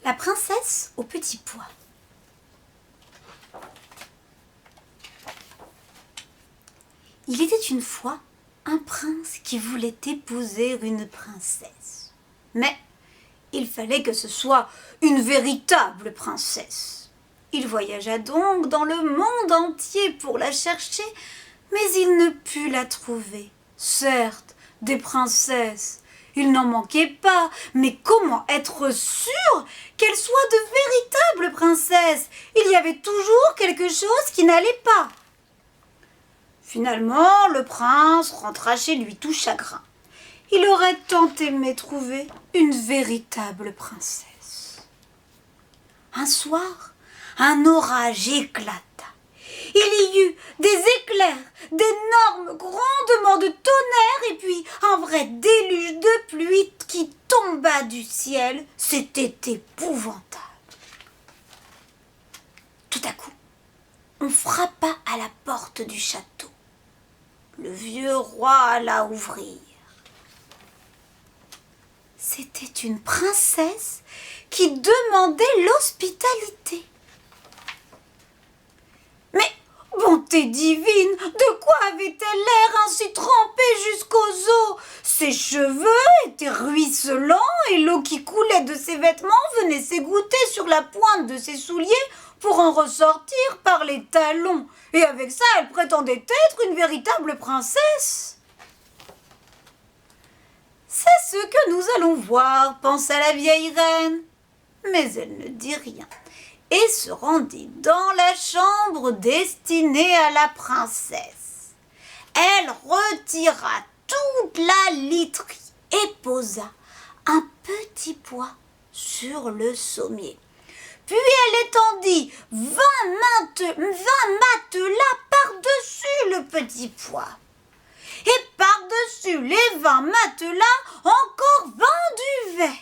La princesse au petit pois. Il était une fois un prince qui voulait épouser une princesse. Mais il fallait que ce soit une véritable princesse. Il voyagea donc dans le monde entier pour la chercher, mais il ne put la trouver. Certes, des princesses, il n'en manquait pas, mais comment être sûr qu'elles soient de véritables princesses? Il y avait toujours quelque chose qui n'allait pas. Finalement, le prince rentra chez lui tout chagrin. Il aurait tant aimé trouver une véritable princesse. Un soir, un orage éclata. Il y eut des éclairs, d'énormes grondements de tonnerre et puis un vrai déluge de pluie qui tomba du ciel. C'était épouvantable. Tout à coup, on frappa à la porte du château. Le vieux roi alla ouvrir. C'était une princesse qui demandait l'hospitalité. Mais, bonté divine, de quoi avait-elle l'air ainsi trempée jusqu'aux os? Ses cheveux étaient ruisselants et l'eau qui coulait de ses vêtements venait s'égoutter sur la pointe de ses souliers pour en ressortir par les talons. Et avec ça, elle prétendait être une véritable princesse. C'est ce que nous allons voir, pensa la vieille reine. Mais elle ne dit rien et se rendit dans la chambre destinée à la princesse. Elle retira toute la literie et posa un petit pois sur le sommier. Puis elle étendit 20 matelas par-dessus le petit pois. Et par-dessus les 20 matelas, encore 20 duvets.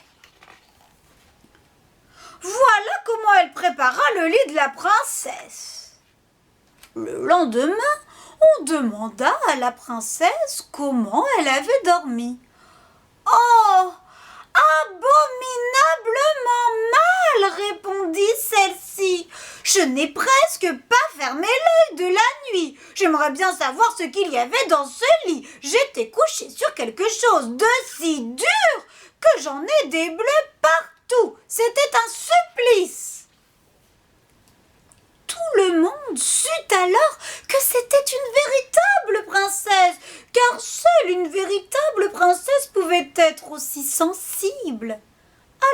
Voilà comment elle prépara le lit de la princesse. Le lendemain, on demanda à la princesse comment elle avait dormi. Oh, abominablement mal, répondit celle-ci. Je n'ai presque pas fermé l'œil de la nuit. J'aimerais bien savoir ce qu'il y avait dans ce lit. J'étais couchée sur quelque chose de si dur que j'en ai des bleus partout. C'était un supplice. Tout le monde sut alors que c'était une véritable princesse, car seule une véritable princesse pouvait être aussi sensible.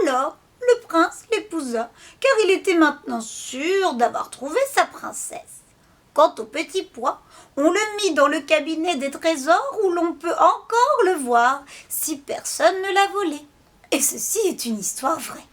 Alors, le prince l'épousa, car il était maintenant sûr d'avoir trouvé sa princesse. Quant au petit pois, on le mit dans le cabinet des trésors où l'on peut encore le voir si personne ne l'a volé. Et ceci est une histoire vraie.